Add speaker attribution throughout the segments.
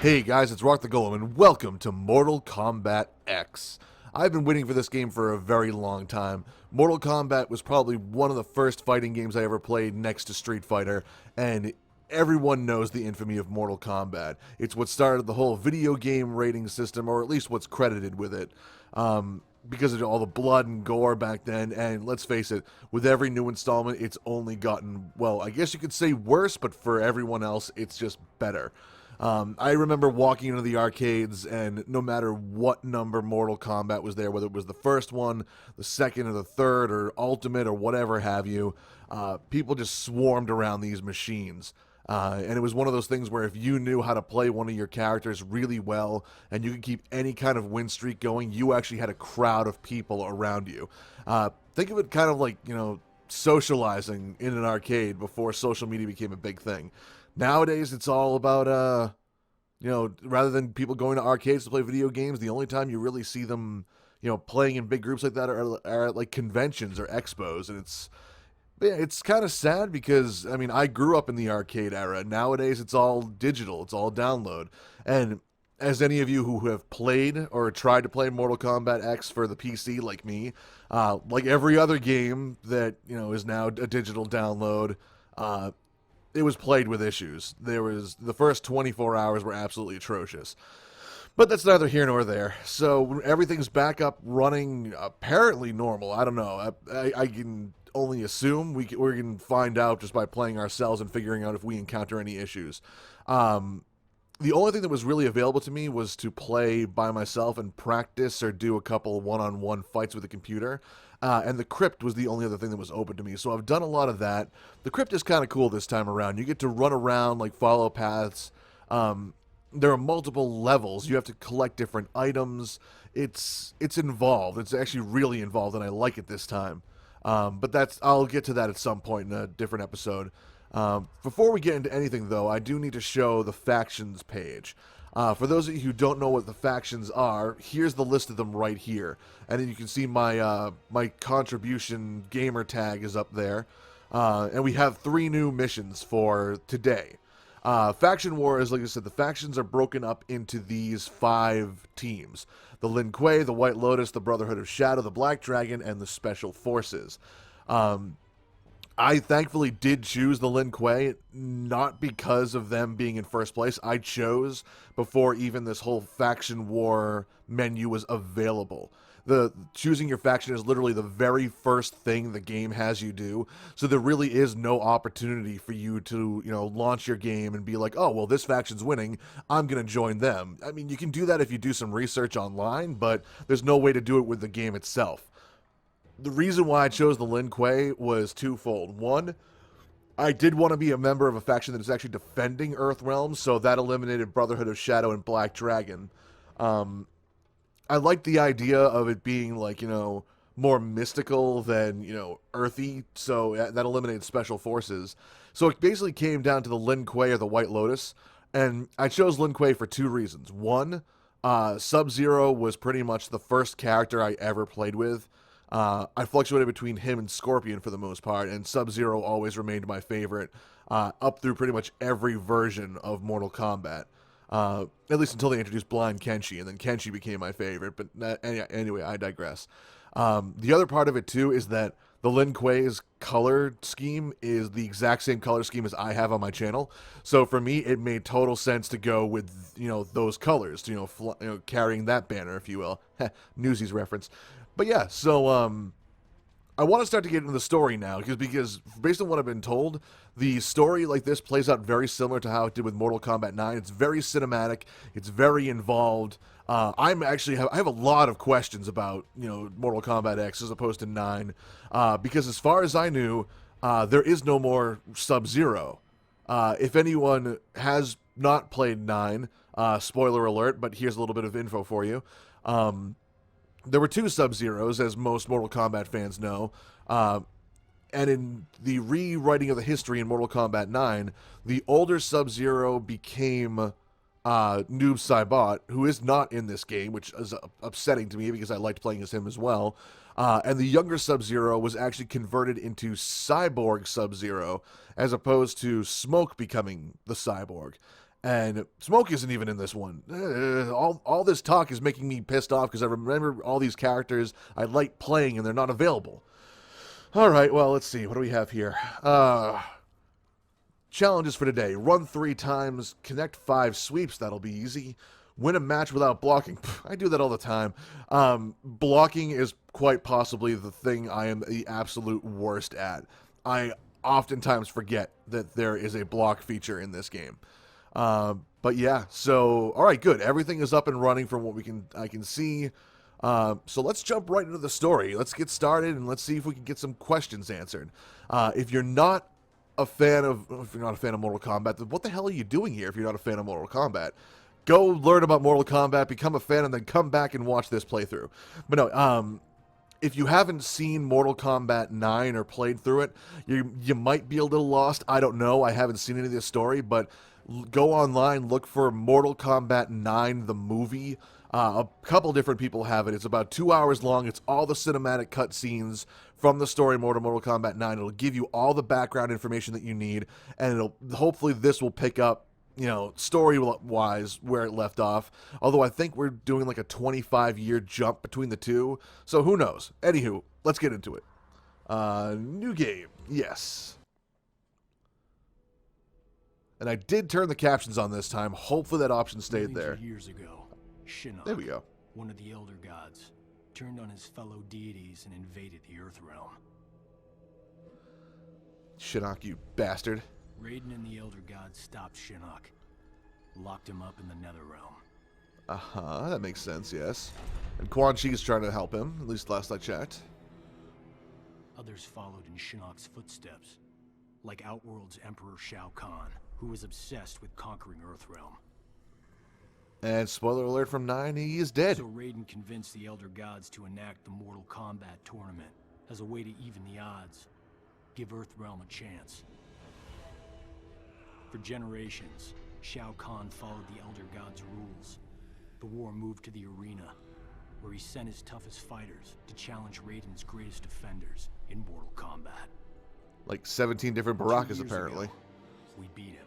Speaker 1: Hey guys, it's RockTheGolem, and welcome to Mortal Kombat X. I've been waiting for this game for a very long time. Mortal Kombat was probably one of the first fighting games I ever played next to Street Fighter, and everyone knows the infamy of Mortal Kombat. It's what started the whole video game rating system, or at least what's credited with it. Because of all the blood and gore back then, and let's face it, with every new installment, it's only gotten, well, I guess you could say worse, but for everyone else, it's just better. I remember walking into the arcades, and no matter what number Mortal Kombat was there, whether it was the first one, the second, or the third, or Ultimate, or whatever have you, people just swarmed around these machines. And it was one of those things where if you knew how to play one of your characters really well, and you could keep any kind of win streak going, you actually had a crowd of people around you. Think of it kind of like, socializing in an arcade before social media became a big thing. Nowadays, it's all about, rather than people going to arcades to play video games, the only time you really see them, playing in big groups like that are at, like, conventions or expos. And it's kind of sad because, I mean, I grew up in the arcade era. Nowadays, it's all digital. It's all download. And as any of you who have played or tried to play Mortal Kombat X for the PC like me, like every other game that, is now a digital download, it was plagued with issues. The first 24 hours were absolutely atrocious. But that's neither here nor there. So everything's back up running apparently normal. I don't know. I can only assume. We can find out just by playing ourselves and figuring out if we encounter any issues. The only thing that was really available to me was to play by myself and practice or do a couple one-on-one fights with the computer. And the crypt was the only other thing that was open to me. So I've done a lot of that. The crypt is kind of cool this time around. You get to run around, like follow paths. There are multiple levels. You have to collect different items. It's involved. It's actually really involved, and I like it this time. But I'll get to that at some point in a different episode. Before we get into anything, though, I do need to show the factions page. For those of you who don't know what the factions are, here's the list of them right here. And then you can see my my contribution gamer tag is up there. And we have 3 new missions for today. Faction War is, like I said, the factions are broken up into these 5 teams. The Lin Kuei, the White Lotus, the Brotherhood of Shadow, the Black Dragon, and the Special Forces. I thankfully did choose the Lin Kuei, not because of them being in first place. I chose before even this whole faction war menu was available. The choosing your faction is literally the very first thing the game has you do. So there really is no opportunity for you to, launch your game and be like, oh, well, this faction's winning, I'm going to join them. I mean, you can do that if you do some research online, but there's no way to do it with the game itself. The reason why I chose the Lin Kuei was twofold. One, I did want to be a member of a faction that is actually defending Earthrealm, so that eliminated Brotherhood of Shadow and Black Dragon. I liked the idea of it being, like, more mystical than, earthy, so that eliminated Special Forces. So it basically came down to the Lin Kuei or the White Lotus, and I chose Lin Kuei for 2 reasons. One, Sub-Zero was pretty much the first character I ever played with. I fluctuated between him and Scorpion for the most part, and Sub-Zero always remained my favorite, up through pretty much every version of Mortal Kombat. At least until they introduced Blind Kenshi, and then Kenshi became my favorite, but anyway, I digress. The other part of it, too, is that the Lin Kuei's color scheme is the exact same color scheme as I have on my channel, so for me, it made total sense to go with, those colors, carrying that banner, if you will. Newsies reference. But yeah, so I want to start to get into the story now, because based on what I've been told, the story like this plays out very similar to how it did with Mortal Kombat 9. It's very cinematic. It's very involved. I have a lot of questions about, Mortal Kombat X as opposed to 9, because as far as I knew, there is no more Sub-Zero. If anyone has not played 9, spoiler alert, but here's a little bit of info for you. There were 2 Sub-Zeros, as most Mortal Kombat fans know, and in the rewriting of the history in Mortal Kombat 9, the older Sub-Zero became Noob Saibot, who is not in this game, which is upsetting to me because I liked playing as him as well. And the younger Sub-Zero was actually converted into Cyborg Sub-Zero, as opposed to Smoke becoming the Cyborg. And Smoke isn't even in this one. All this talk is making me pissed off because I remember all these characters I like playing and they're not available. Alright, well, let's see. What do we have here? Challenges for today. Run 3 times, connect 5 sweeps. That'll be easy. Win a match without blocking. I do that all the time. Blocking is quite possibly the thing I am the absolute worst at. I oftentimes forget that there is a block feature in this game. But yeah, so alright, good. Everything is up and running from what I can see. So let's jump right into the story. Let's get started and let's see if we can get some questions answered. If you're not a fan of Mortal Kombat, then what the hell are you doing here if you're not a fan of Mortal Kombat? Go learn about Mortal Kombat, become a fan, and then come back and watch this playthrough. But no, if you haven't seen Mortal Kombat 9 or played through it, you might be a little lost. I don't know. I haven't seen any of this story, but go online, look for Mortal Kombat 9, the movie. A couple different people have it. It's about 2 hours long. It's all the cinematic cutscenes from the story Mortal Kombat 9. It'll give you all the background information that you need, and hopefully this will pick up, you know, story-wise where it left off. Although I think we're doing like a 25-year jump between the two, so who knows. Anywho, let's get into it. New game, yes. And I did turn the captions on this time. Hopefully that option stayed there.
Speaker 2: Years ago, Shinnok,
Speaker 1: there we go.
Speaker 2: One of the Elder Gods, turned on his fellow deities and invaded the Earth Realm.
Speaker 1: Shinnok, you bastard.
Speaker 2: Raiden and the Elder Gods stopped Shinnok, locked him up in the Nether Realm.
Speaker 1: That makes sense, yes. And Quan Chi's trying to help him, at least last I checked.
Speaker 2: Others followed in Shinnok's footsteps, like Outworld's Emperor Shao Kahn, who was obsessed with conquering Earthrealm.
Speaker 1: And spoiler alert from 9, he is dead.
Speaker 2: So Raiden convinced the Elder Gods to enact the Mortal Kombat tournament as a way to even the odds, give Earthrealm a chance. For generations, Shao Kahn followed the Elder Gods' rules. The war moved to the arena, where he sent his toughest fighters to challenge Raiden's greatest defenders in Mortal Kombat.
Speaker 1: Like 17 different Barakas, apparently.
Speaker 2: Ago, we beat him.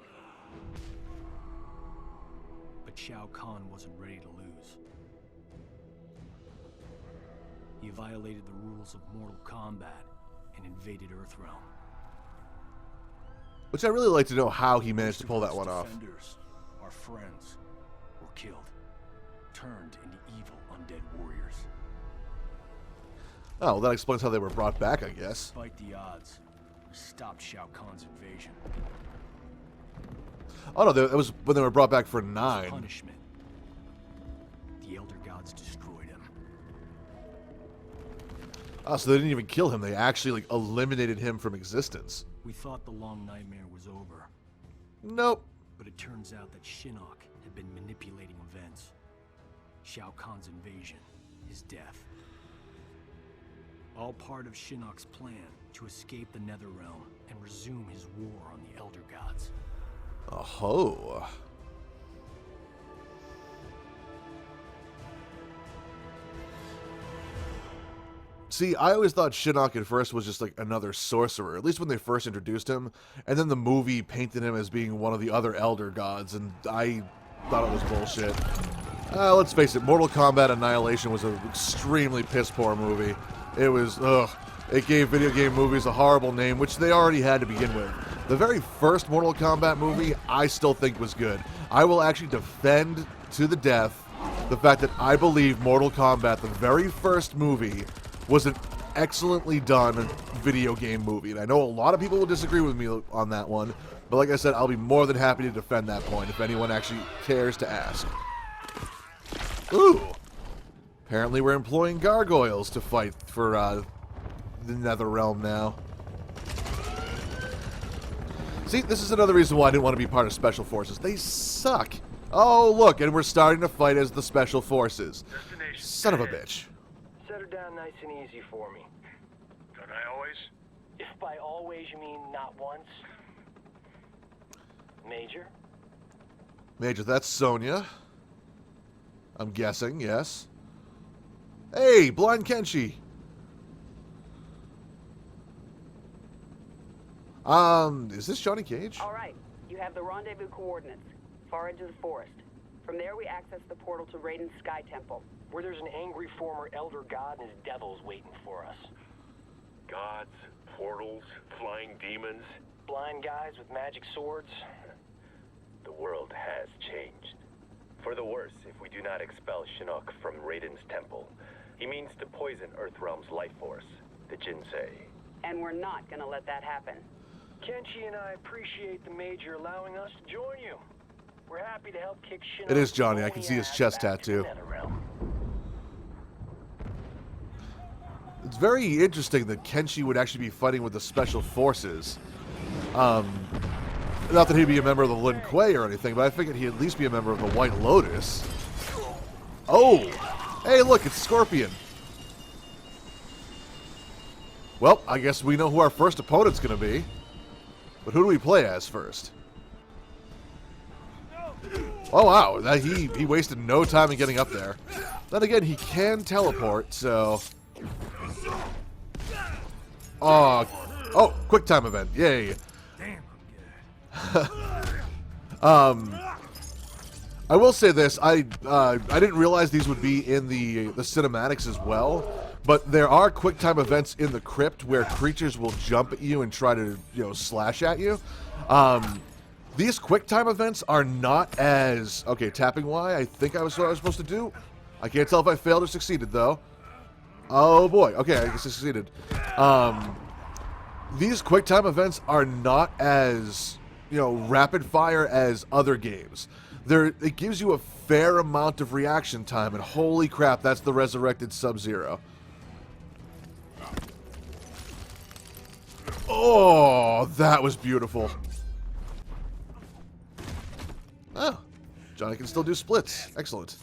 Speaker 2: But Shao Kahn wasn't ready to lose. He violated the rules of Mortal Kombat and invaded Earthrealm.
Speaker 1: Which I really like to know how he managed to pull that one off.
Speaker 2: Defenders, our friends, were killed, turned into evil undead warriors.
Speaker 1: Oh, well, that explains how they were brought back, I guess.
Speaker 2: Despite the odds, we stopped Shao Kahn's invasion.
Speaker 1: Oh no, that was when they were brought back for 9.
Speaker 2: As punishment, the Elder Gods destroyed him.
Speaker 1: Oh, so they didn't even kill him. They actually like eliminated him from existence.
Speaker 2: We thought the long nightmare was over.
Speaker 1: Nope.
Speaker 2: But it turns out that Shinnok had been manipulating events. Shao Kahn's invasion, his death. All part of Shinnok's plan to escape the Netherrealm and resume his war on the Elder Gods.
Speaker 1: Oh. See, I always thought Shinnok at first was just like another sorcerer, at least when they first introduced him, and then the movie painted him as being one of the other Elder Gods, and I thought it was bullshit. Let's face it, Mortal Kombat Annihilation was an extremely piss-poor movie. It was, it gave video game movies a horrible name, which they already had to begin with. The very first Mortal Kombat movie, I still think was good. I will actually defend to the death the fact that I believe Mortal Kombat, the very first movie, was an excellently done video game movie. And I know a lot of people will disagree with me on that one, but like I said, I'll be more than happy to defend that point if anyone actually cares to ask. Ooh! Apparently we're employing gargoyles to fight for the Netherrealm now. See, this is another reason why I didn't want to be part of Special Forces. They suck. Oh, look, and we're starting to fight as the Special Forces. Son of a bitch.
Speaker 3: Set her down nice and easy for me.
Speaker 4: Don't I always?
Speaker 3: If by always you mean not once. Major?
Speaker 1: Major, that's Sonya. I'm guessing, yes. Hey, Blind Kenshi. Is this Johnny Cage?
Speaker 5: All right, you have the rendezvous coordinates. far edge of the forest. From there, we access the portal to Raiden's Sky Temple.
Speaker 3: Where there's an angry former Elder God and his devils waiting for us.
Speaker 4: Gods, portals, flying demons.
Speaker 3: Blind guys with magic swords.
Speaker 6: The world has changed. For the worse if we do not expel Shinnok from Raiden's temple. He means to poison Earthrealm's life force, the Jinsei.
Speaker 5: And we're not gonna let that happen.
Speaker 3: Kenshi and I appreciate the Major allowing us to join you. We're happy to help kick Shinnok's
Speaker 1: It is Johnny. I can see his chest
Speaker 3: back to the
Speaker 1: tattoo.
Speaker 3: Netherrealm.
Speaker 1: It's very interesting that Kenshi would actually be fighting with the Special Forces. Not that he'd be a member of the Lin Kuei or anything, but I figured he'd at least be a member of the White Lotus. Oh! Hey, look, it's Scorpion. Well, I guess we know who our first opponent's going to be. But who do we play as first? Oh, wow. He wasted no time in getting up there. Then again, he can teleport, so... Oh, quick time event. Yay. I will say this, I didn't realize these would be in the cinematics as well, but there are quick time events in the crypt where creatures will jump at you and try to, slash at you. These quick time events are not as... Okay, tapping Y, I think I was what I was supposed to do. I can't tell if I failed or succeeded, though. Oh, boy. Okay, I guess I succeeded. These quick time events are not as... rapid fire as other games. It gives you a fair amount of reaction time, and holy crap, that's the resurrected Sub-Zero. Oh, that was beautiful. Oh, Johnny can still do splits. Excellent.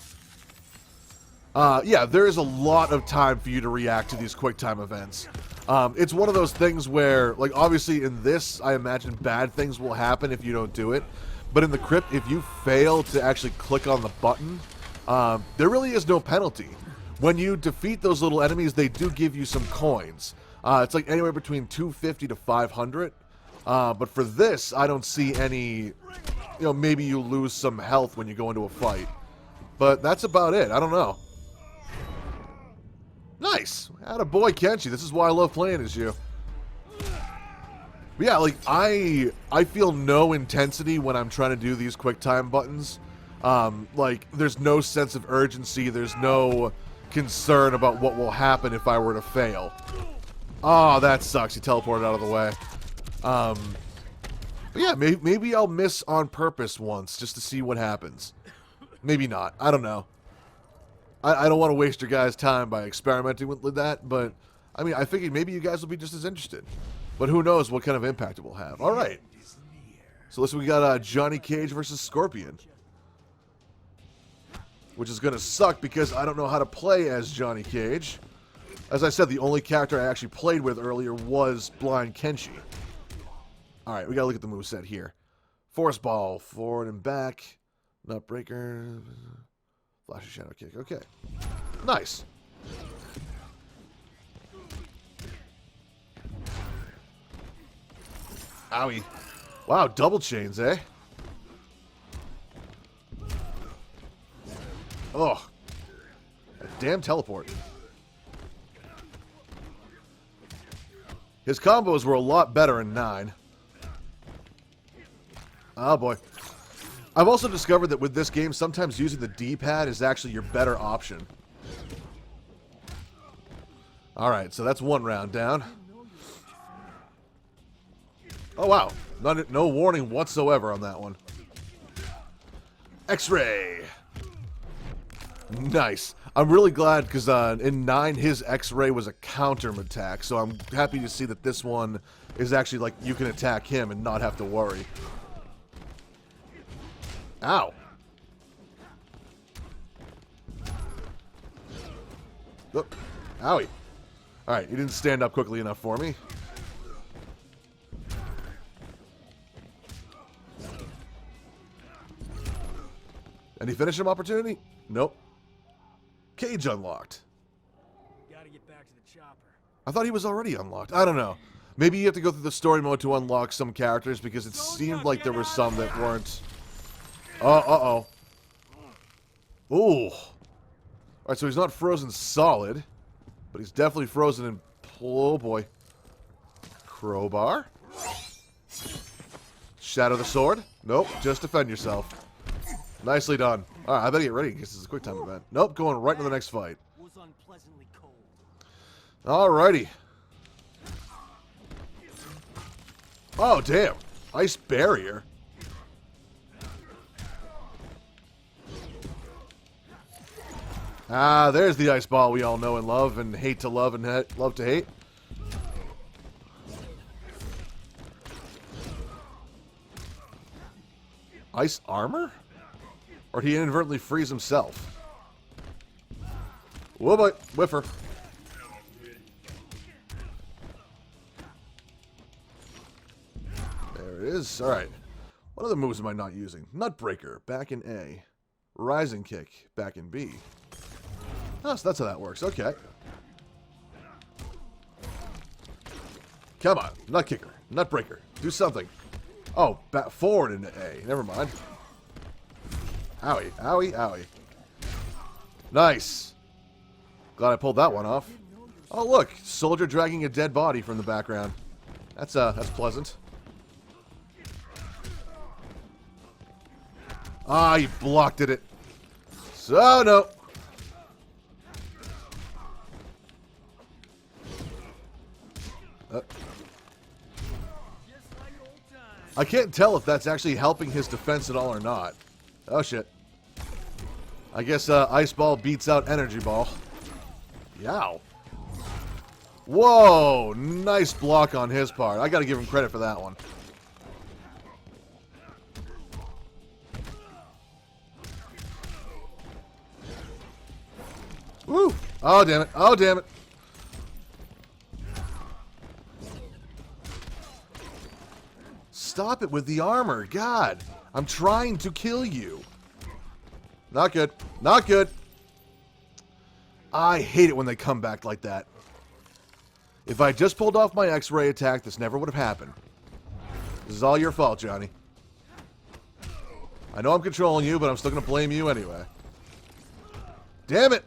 Speaker 1: Yeah, there is a lot of time for you to react to these quick time events. It's one of those things where, like, obviously in this, I imagine bad things will happen if you don't do it. But in the crypt, if you fail to actually click on the button, there really is no penalty. When you defeat those little enemies, they do give you some coins. It's like anywhere between 250 to 500. But for this, I don't see any, maybe you lose some health when you go into a fight. But that's about it. I don't know. Nice. Attaboy, Kenshi. This is why I love playing as you. But yeah, like, I feel no intensity when I'm trying to do these quick time buttons. Like, there's no sense of urgency. There's no concern about what will happen if I were to fail. Oh, that sucks. He teleported out of the way. But yeah, maybe I'll miss on purpose once just to see what happens. Maybe not. I don't know. I don't want to waste your guys' time by experimenting with that, but, I mean, I figured maybe you guys will be just as interested. But who knows what kind of impact it will have. All right. So listen, we got Johnny Cage versus Scorpion. Which is going to suck because I don't know how to play as Johnny Cage. As I said, the only character I actually played with earlier was Blind Kenshi. All right, we got to look at the moveset here. Force Ball, forward and back. Nutbreaker. Flash and Shadow Kick. Okay. Nice. Owie. Wow, double chains, eh? Oh. A damn teleport. His combos were a lot better in 9. Oh, boy. I've also discovered that with this game, sometimes using the D-pad is actually your better option. Alright, so that's one round down. Oh, wow. No warning whatsoever on that one. X-Ray. Nice. I'm really glad because in 9, his X-Ray was a counter attack, so I'm happy to see that this one is actually like you can attack him and not have to worry. Ow. Look. Owie. Alright, he didn't stand up quickly enough for me. Any finish him opportunity? Nope. Cage unlocked.
Speaker 2: Gotta get back to the chopper.
Speaker 1: I thought he was already unlocked. I don't know. Maybe you have to go through the story mode to unlock some characters because it seemed like there were some that weren't. Uh-oh. Ooh. Alright, so he's not frozen solid, but he's definitely frozen in... Oh, boy. Crowbar. Shadow the sword. Nope, just defend yourself. Nicely done. Alright, I better get ready because this is a quick time event. Nope, going right to the next fight.
Speaker 2: Was unpleasantly cold.
Speaker 1: Alrighty. Oh, damn. Ice barrier. Ah, there's the ice ball we all know and love and hate to love and love to hate. Ice armor? Or did he inadvertently freeze himself? Whoa, boy. Whiffer. There it is. Alright. What other moves am I not using? Nutbreaker, back in A. Rising Kick, back in B. Oh, so that's how that works. Okay. Come on. Nut Kicker. Nutbreaker. Do something. Oh, back forward into A. Never mind. Owie. Owie. Owie. Nice. Glad I pulled that one off. Oh, look. Soldier dragging a dead body from the background. That's pleasant. Ah, he blocked it. So, no. I can't tell if that's actually helping his defense at all or not. Oh, shit. I guess Ice Ball beats out Energy Ball. Yow. Whoa! Nice block on his part. I gotta give him credit for that one. Woo! Oh, damn it. Oh, damn it. Stop it with the armor. God. I'm trying to kill you. Not good. Not good. I hate it when they come back like that. If I just pulled off my X-ray attack, this never would have happened. This is all your fault, Johnny. I know I'm controlling you, but I'm still going to blame you anyway. Damn it.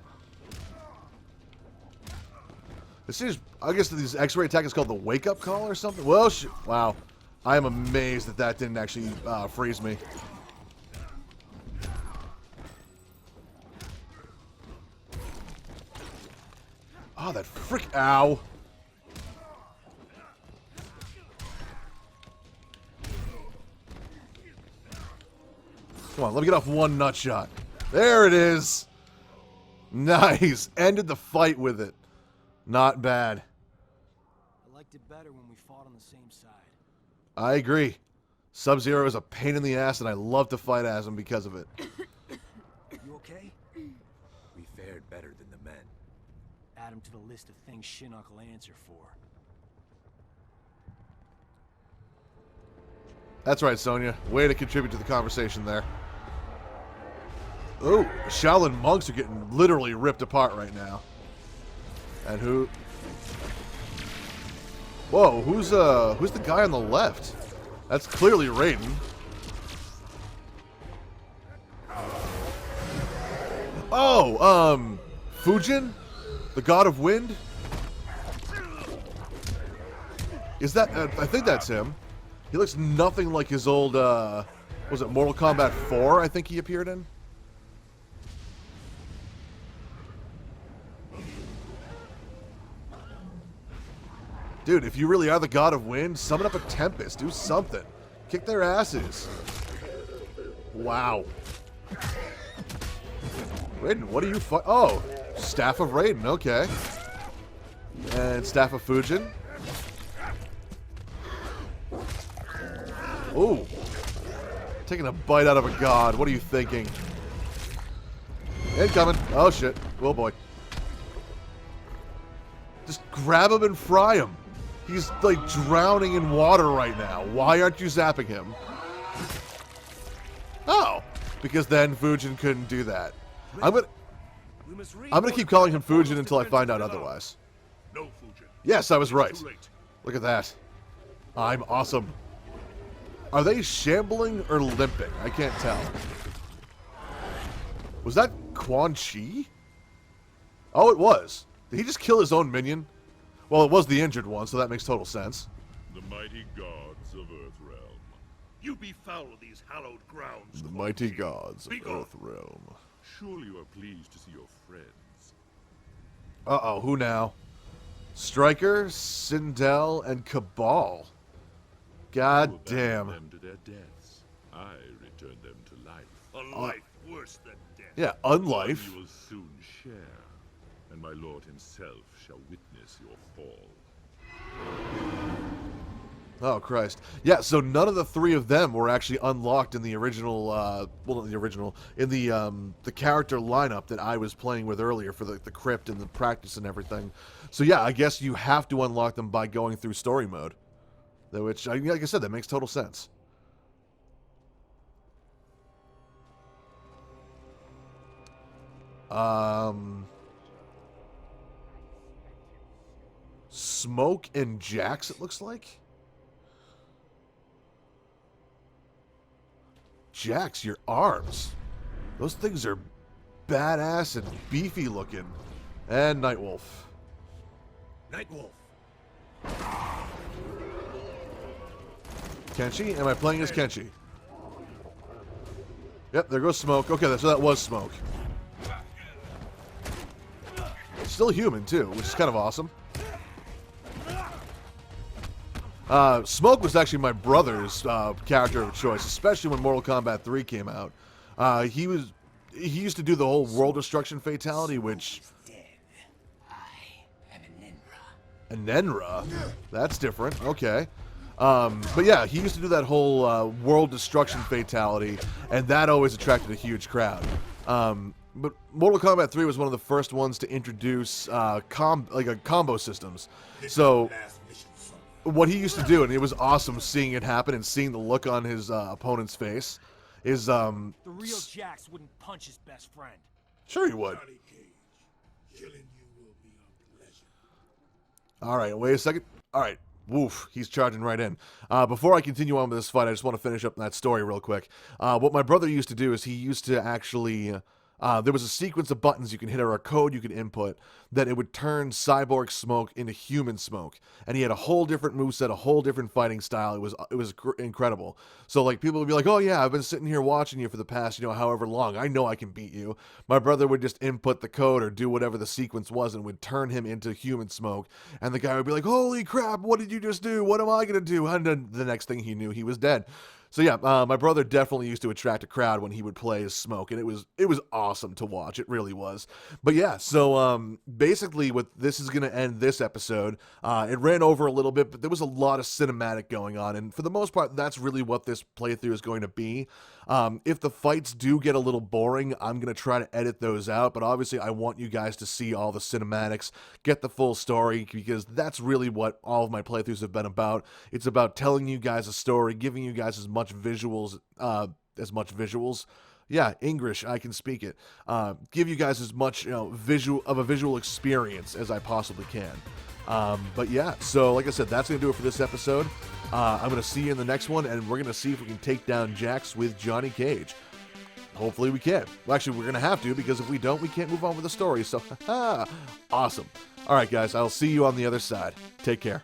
Speaker 1: This is, I guess this X-ray attack is called the wake-up call or something? Well, wow. I am amazed that that didn't actually freeze me. Oh, that frick. Ow. Come on, let me get off one nut shot. There it is. Nice. Ended the fight with it. Not bad.
Speaker 2: I liked it better when we fought on the same side.
Speaker 1: I agree. Sub-Zero is a pain in the ass, and I love to fight as him because of it.
Speaker 2: You okay?
Speaker 7: We fared better than the men.
Speaker 2: Add him to the list of things Shinnok will answer for.
Speaker 1: That's right, Sonya. Way to contribute to the conversation there. Oh, Shaolin monks are getting literally ripped apart right now. And who? Whoa, who's the guy on the left? That's clearly Raiden. Oh, Fujin? The god of wind? Is that, I think that's him. He looks nothing like his old, was it Mortal Kombat 4 I think he appeared in? Dude, if you really are the god of wind, summon up a Tempest. Do something. Kick their asses. Wow. Raiden, what are you Oh, Staff of Raiden, okay. And Staff of Fujin. Ooh. Taking a bite out of a god. What are you thinking? Incoming. Oh, shit. Oh, boy. Just grab him and fry him. He's, like, drowning in water right now. Why aren't you zapping him? Oh. Because then Fujin couldn't do that. I'm gonna keep calling him Fujin until I find out otherwise.
Speaker 4: No, Fujin.
Speaker 1: Yes, I was right.
Speaker 4: Too late.
Speaker 1: Look at that. I'm awesome. Are they shambling or limping? I can't tell. Was that Quan Chi? Oh, it was. Did he just kill his own minion? Well, it was the injured one, so that makes total sense.
Speaker 8: The mighty gods of Earthrealm. You befoul these hallowed grounds.
Speaker 1: The mighty gods of
Speaker 8: Be gone.
Speaker 1: Earthrealm.
Speaker 8: Surely you are pleased to see your friends.
Speaker 1: Uh-oh, who now? Striker, Sindel, and Cabal. God
Speaker 8: You
Speaker 1: damn.
Speaker 8: abandoned them to their deaths. I returned them to life. A life worse than death.
Speaker 1: Yeah,
Speaker 8: One
Speaker 1: unlife.
Speaker 8: you will soon share, and my lord himself shall witness your fall.
Speaker 1: Oh, Christ. Yeah, so none of the three of them were actually unlocked in the original, well, not the original, in the character lineup that I was playing with earlier for the crypt and the practice and everything. So yeah, I guess you have to unlock them by going through story mode. Which, like I said, that makes total sense. Smoke and Jax, it looks like. Jax, your arms. Those things are badass and beefy looking. And Nightwolf.
Speaker 7: Nightwolf.
Speaker 1: Kenshi? Am I playing as Kenshi? Yep, there goes Smoke. Okay, so that was Smoke. Still human, too, which is kind of awesome. Smoke was actually my brother's character of choice, especially when Mortal Kombat 3 came out. He used to do the whole world destruction fatality, which... Anenra? That's different. Okay. But yeah, he used to do that whole world destruction fatality, and that always attracted a huge crowd. But Mortal Kombat 3 was one of the first ones to introduce combo systems. So what he used to do, and it was awesome seeing it happen and seeing the look on his opponent's face, is
Speaker 2: The real Jax wouldn't punch his best friend.
Speaker 1: sure he would. All right, wait a second. All right. Woof, he's charging right in. Before I continue on with this fight, I just want to finish up that story real quick. What my brother used to do is he used to actually... there was a sequence of buttons you can hit or a code you could input that it would turn Cyborg Smoke into human Smoke. And he had a whole different moveset, a whole different fighting style. It was incredible. So like people would be like, oh yeah, I've been sitting here watching you for the past, however long. I know I can beat you. My brother would just input the code or do whatever the sequence was and would turn him into human Smoke. And the guy would be like, holy crap, what did you just do? What am I going to do? And then the next thing he knew, he was dead. So yeah, my brother definitely used to attract a crowd when he would play as Smoke, and it was awesome to watch. It really was. But yeah, so basically, what this is going to end this episode. It ran over a little bit, but there was a lot of cinematic going on, and for the most part, that's really what this playthrough is going to be. If the fights do get a little boring, I'm going to try to edit those out, but obviously I want you guys to see all the cinematics, get the full story, because that's really what all of my playthroughs have been about. It's about telling you guys a story, giving you guys as much visuals. Yeah, English, I can speak it. Give you guys as much visual experience as I possibly can. But yeah, so like I said, that's going to do it for this episode. I'm going to see you in the next one, and we're going to see if we can take down Jax with Johnny Cage. Hopefully we can. Well, actually, we're going to have to, because if we don't, we can't move on with the story. So, awesome. All right, guys, I'll see you on the other side. Take care.